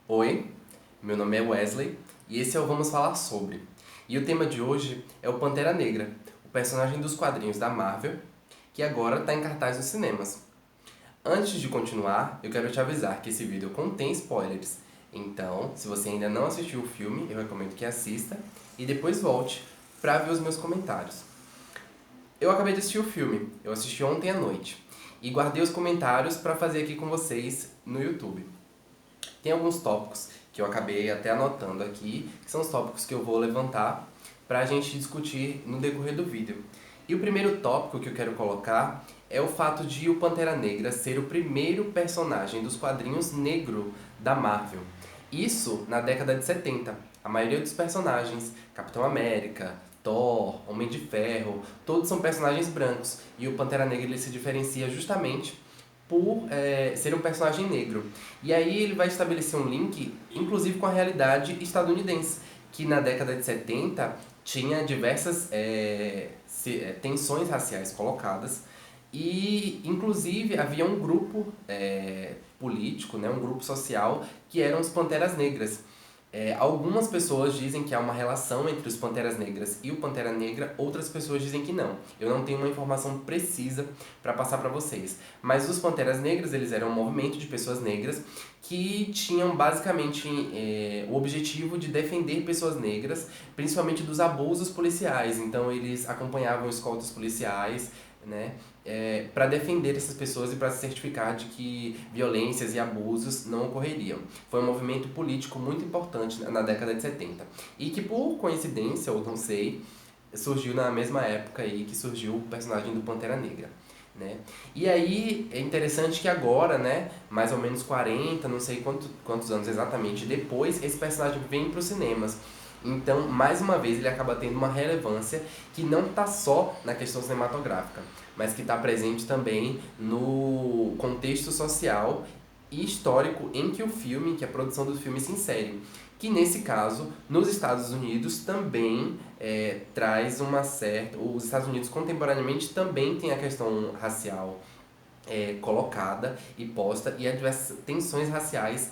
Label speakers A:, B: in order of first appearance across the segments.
A: Oi, meu nome é Wesley e esse é o Vamos Falar Sobre. E o tema de hoje é o Pantera Negra, o personagem dos quadrinhos da Marvel, que agora está em cartaz nos cinemas. Antes de continuar, eu quero te avisar que esse vídeo contém spoilers, então, se você ainda não assistiu o filme, eu recomendo que assista e depois volte para ver os meus comentários. Eu acabei de assistir o filme, eu assisti ontem à noite, e guardei os comentários para fazer aqui com vocês no YouTube. Tem alguns tópicos que eu acabei até anotando aqui, que são os tópicos que eu vou levantar para a gente discutir no decorrer do vídeo. E o primeiro tópico que eu quero colocar é o fato de o Pantera Negra ser o primeiro personagem dos quadrinhos negro da Marvel. Isso na década de 70. A maioria dos personagens, Capitão América, Thor, Homem de Ferro, todos são personagens brancos. E o Pantera Negra ele se diferencia justamente por ser um personagem negro. E aí ele vai estabelecer um link, inclusive com a realidade estadunidense, que na década de 70 tinha diversas tensões raciais colocadas e, inclusive, havia um grupo político, né, um grupo social, que eram os Panteras Negras. Algumas pessoas dizem que há uma relação entre os Panteras Negras e o Pantera Negra, outras pessoas dizem que não. Eu não tenho uma informação precisa para passar para vocês. Mas os Panteras Negras, eles eram um movimento de pessoas negras que tinham basicamente o objetivo de defender pessoas negras, principalmente dos abusos policiais. Então eles acompanhavam escoltas policiais, né, para defender essas pessoas e para se certificar de que violências e abusos não ocorreriam. Foi um movimento político muito importante na década de 70 e que, por coincidência, ou não sei, surgiu na mesma época aí que surgiu o personagem do Pantera Negra. Né? E aí é interessante que agora, né, mais ou menos 40, não sei quantos anos exatamente depois, esse personagem vem para os cinemas. Então, mais uma vez, ele acaba tendo uma relevância que não está só na questão cinematográfica, mas que está presente também no contexto social e histórico em que o filme, que a produção do filme se insere. Que nesse caso, nos Estados Unidos também traz uma certa... Os Estados Unidos contemporaneamente também tem a questão racial colocada e posta e há diversas tensões raciais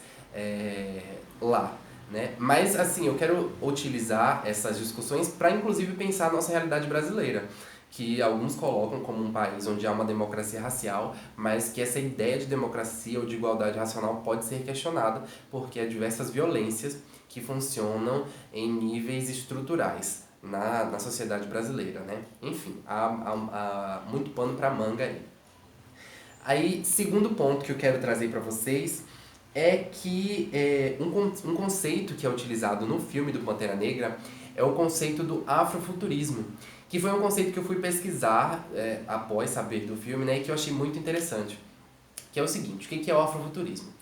A: lá. Né? Mas assim, eu quero utilizar essas discussões para inclusive pensar a nossa realidade brasileira, que alguns colocam como um país onde há uma democracia racial, mas que essa ideia de democracia ou de igualdade racial pode ser questionada porque há diversas violências que funcionam em níveis estruturais na sociedade brasileira. Né? Enfim, há muito pano para manga aí. Aí, segundo ponto que eu quero trazer para vocês é que um conceito que é utilizado no filme do Pantera Negra é o conceito do afrofuturismo, que foi um conceito que eu fui pesquisar após saber do filme, né, e que eu achei muito interessante. Que é o seguinte, o que é o afrofuturismo?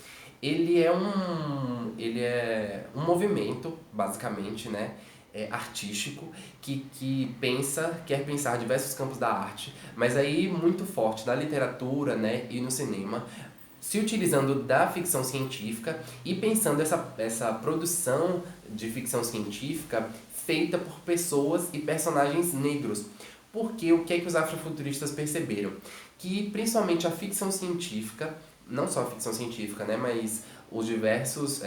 A: Ele é um movimento, basicamente, né, artístico, que quer pensar diversos campos da arte, mas aí muito forte na literatura, né, e no cinema, se utilizando da ficção científica e pensando essa produção de ficção científica feita por pessoas e personagens negros. Porque o que é que os afrofuturistas perceberam? Que principalmente a ficção científica, não só a ficção científica, né, mas os diversos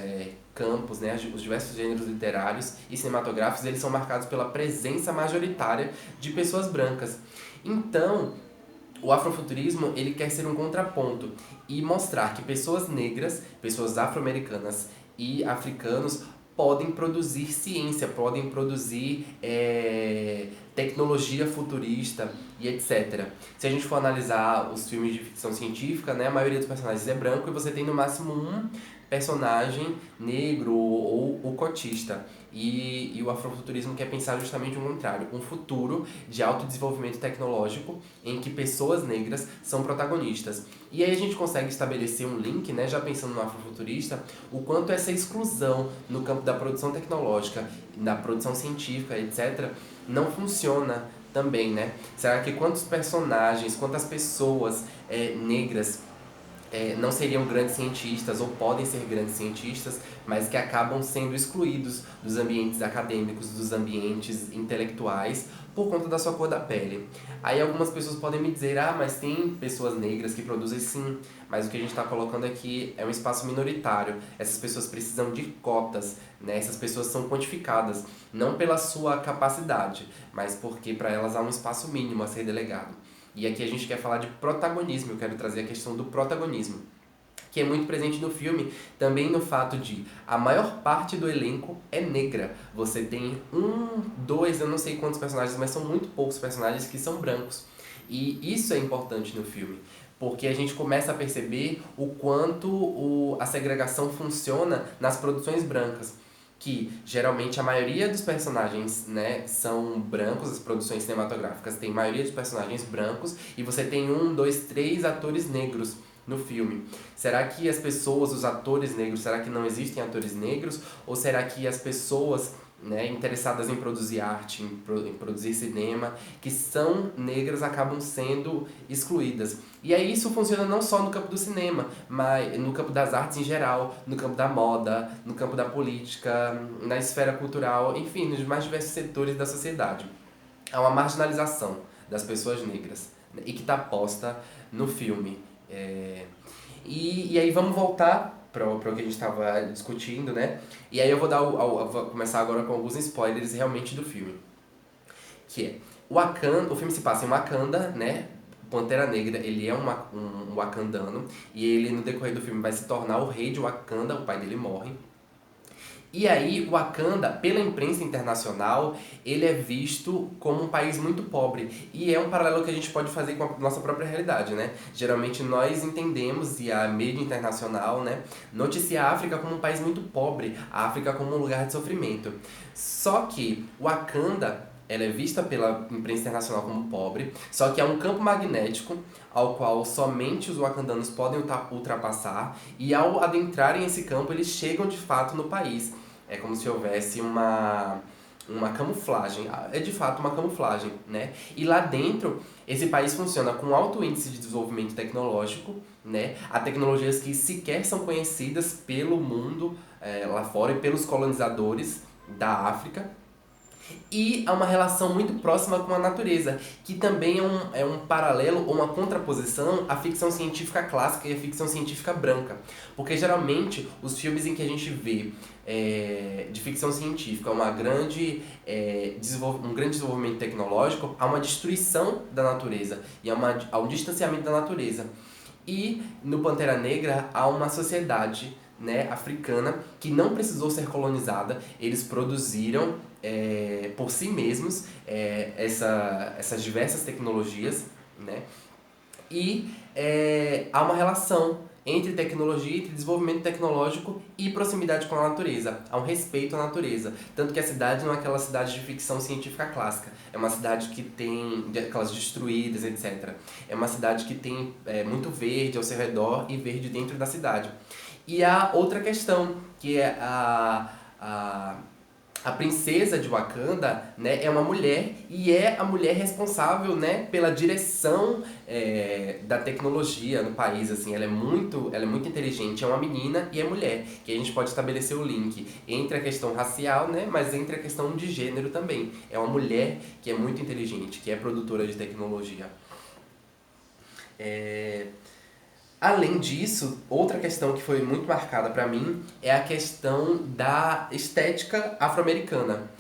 A: campos, né, os diversos gêneros literários e cinematográficos, eles são marcados pela presença majoritária de pessoas brancas. Então, o afrofuturismo ele quer ser um contraponto e mostrar que pessoas negras, pessoas afro-americanas e africanos podem produzir ciência, podem produzir tecnologia futurista e etc. Se a gente for analisar os filmes de ficção científica, né, a maioria dos personagens é branco e você tem no máximo um personagem negro ou cotista. E o afrofuturismo quer pensar justamente o contrário, um futuro de autodesenvolvimento tecnológico em que pessoas negras são protagonistas. E aí a gente consegue estabelecer um link, né, já pensando no afrofuturista, o quanto essa exclusão no campo da produção tecnológica, na produção científica, etc., não funciona também, né? Será que quantos personagens, quantas pessoas negras não seriam grandes cientistas ou podem ser grandes cientistas, mas que acabam sendo excluídos dos ambientes acadêmicos, dos ambientes intelectuais, por conta da sua cor da pele. Aí algumas pessoas podem me dizer, mas tem pessoas negras que produzem sim, mas o que a gente está colocando aqui é um espaço minoritário. Essas pessoas precisam de cotas, né? Essas pessoas são quantificadas, não pela sua capacidade, mas porque para elas há um espaço mínimo a ser delegado. E aqui a gente quer falar de protagonismo, eu quero trazer a questão do protagonismo, que é muito presente no filme, também no fato de a maior parte do elenco é negra. Você tem dois, eu não sei quantos personagens, mas são muito poucos personagens que são brancos. E isso é importante no filme, porque a gente começa a perceber o quanto a segregação funciona nas produções brancas. Que geralmente a maioria dos personagens, né, são brancos, as produções cinematográficas têm maioria dos personagens brancos, e você tem 3 atores negros no filme. Será que as pessoas, os atores negros, será que não existem atores negros? Ou será que as pessoas, né, interessadas em produzir arte, em produzir cinema, que são negras, acabam sendo excluídas? E aí isso funciona não só no campo do cinema, mas no campo das artes em geral, no campo da moda, no campo da política, na esfera cultural, enfim, nos mais diversos setores da sociedade. Há uma marginalização das pessoas negras, né, e que está posta no filme. E aí vamos voltar para o que a gente estava discutindo, né? E aí eu vou começar agora com alguns spoilers realmente do filme. Que é, Wakanda, o filme se passa em Wakanda, né? Pantera Negra, ele é um wakandano, e ele no decorrer do filme vai se tornar o rei de Wakanda, o pai dele morre. E aí, Wakanda, pela imprensa internacional, ele é visto como um país muito pobre. E é um paralelo que a gente pode fazer com a nossa própria realidade, né? Geralmente nós entendemos, e a mídia internacional, né, noticia a África como um país muito pobre, a África como um lugar de sofrimento. Só que Wakanda, ela é vista pela imprensa internacional como pobre, só que é um campo magnético ao qual somente os wakandanos podem ultrapassar, e ao adentrarem esse campo, eles chegam de fato no país. É como se houvesse uma camuflagem, é de fato uma camuflagem, né? E lá dentro, esse país funciona com alto índice de desenvolvimento tecnológico, né? Há tecnologias que sequer são conhecidas pelo mundo lá fora e pelos colonizadores da África. E há uma relação muito próxima com a natureza, que também é um paralelo ou uma contraposição à ficção científica clássica e à ficção científica branca. Porque geralmente os filmes em que a gente vê de ficção científica um grande desenvolvimento tecnológico, há uma destruição da natureza e há um distanciamento da natureza. E no Pantera Negra há uma sociedade, né, africana que não precisou ser colonizada, eles produziram por si mesmos essas diversas tecnologias, né, e há uma relação entre tecnologia, entre desenvolvimento tecnológico e proximidade com a natureza. Há um respeito à natureza. Tanto que a cidade não é aquela cidade de ficção científica clássica. É uma cidade que tem aquelas destruídas, etc. É uma cidade que tem muito verde ao seu redor e verde dentro da cidade. E há outra questão, que é a princesa de Wakanda, né, é uma mulher, e é a mulher responsável, né, pela direção da tecnologia no país. Assim, ela é muito inteligente, é uma menina e é mulher, que a gente pode estabelecer o link entre a questão racial, né, mas entre a questão de gênero também. É uma mulher que é muito inteligente, que é produtora de tecnologia. Além disso, outra questão que foi muito marcada para mim é a questão da estética afro-americana.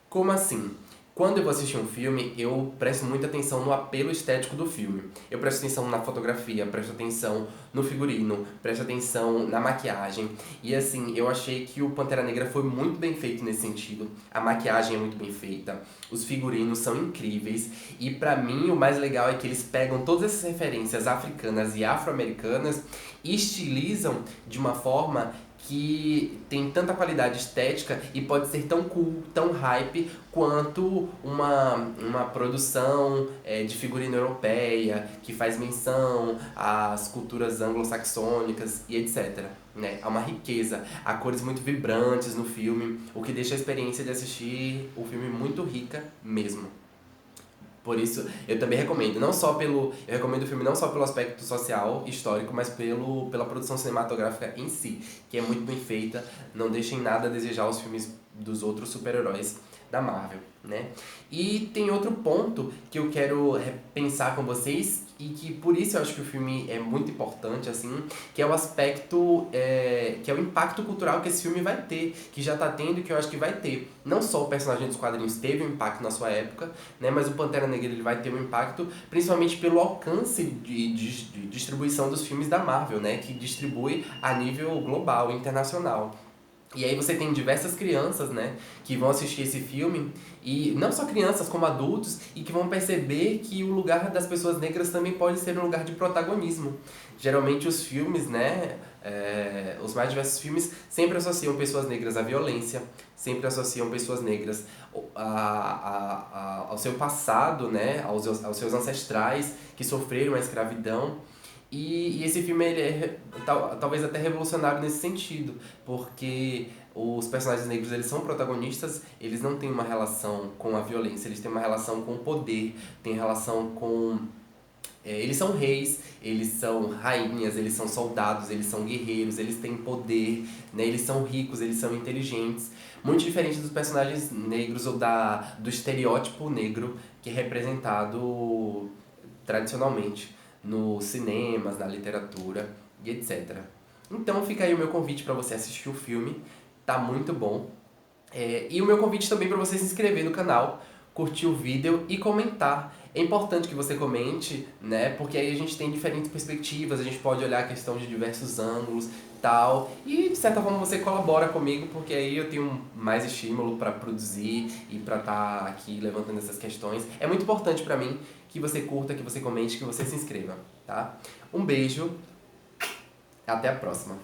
A: Como assim? Quando eu vou assistir um filme, eu presto muita atenção no apelo estético do filme. Eu presto atenção na fotografia, presto atenção no figurino, presto atenção na maquiagem. E assim, eu achei que o Pantera Negra foi muito bem feito nesse sentido. A maquiagem é muito bem feita, os figurinos são incríveis. E pra mim, o mais legal é que eles pegam todas essas referências africanas e afro-americanas e estilizam de uma forma que tem tanta qualidade estética e pode ser tão cool, tão hype, quanto uma produção de figurino europeia, que faz menção às culturas anglo-saxônicas e etc. Né? Há uma riqueza, há cores muito vibrantes no filme, o que deixa a experiência de assistir o filme muito rica mesmo. Por isso, eu também recomendo, não só pelo... Eu recomendo o filme não só pelo aspecto social, histórico, mas pela produção cinematográfica em si, que é muito bem feita, não deixem nada a desejar os filmes dos outros super-heróis da Marvel, né? E tem outro ponto que eu quero pensar com vocês e que por isso eu acho que o filme é muito importante, assim, que é o aspecto, que é o impacto cultural que esse filme vai ter, que já tá tendo e que eu acho que vai ter. Não só o personagem dos quadrinhos teve um impacto na sua época, né, mas o Pantera Negra ele vai ter um impacto principalmente pelo alcance de distribuição dos filmes da Marvel, né, que distribui a nível global, internacional. E aí você tem diversas crianças, né, que vão assistir esse filme, e não só crianças como adultos, e que vão perceber que o lugar das pessoas negras também pode ser um lugar de protagonismo. Geralmente os filmes, né, os mais diversos filmes sempre associam pessoas negras à violência, sempre associam pessoas negras ao seu passado, né, aos seus ancestrais que sofreram a escravidão. E esse filme ele é talvez até revolucionário nesse sentido, porque os personagens negros eles são protagonistas, eles não têm uma relação com a violência, eles têm uma relação com o poder, têm relação com... eles são reis, eles são rainhas, eles são soldados, eles são guerreiros, eles têm poder, né? Eles são ricos, eles são inteligentes. Muito diferente dos personagens negros ou do estereótipo negro que é representado tradicionalmente nos cinemas, na literatura e etc. Então fica aí o meu convite para você assistir o filme, tá muito bom. E o meu convite também para você se inscrever no canal, curtir o vídeo e comentar. É importante que você comente, né? Porque aí a gente tem diferentes perspectivas, a gente pode olhar a questão de diversos ângulos, tal. E de certa forma você colabora comigo, porque aí eu tenho mais estímulo para produzir e para estar aqui levantando essas questões. É muito importante para mim que você curta, que você comente, que você se inscreva, tá? Um beijo, até a próxima.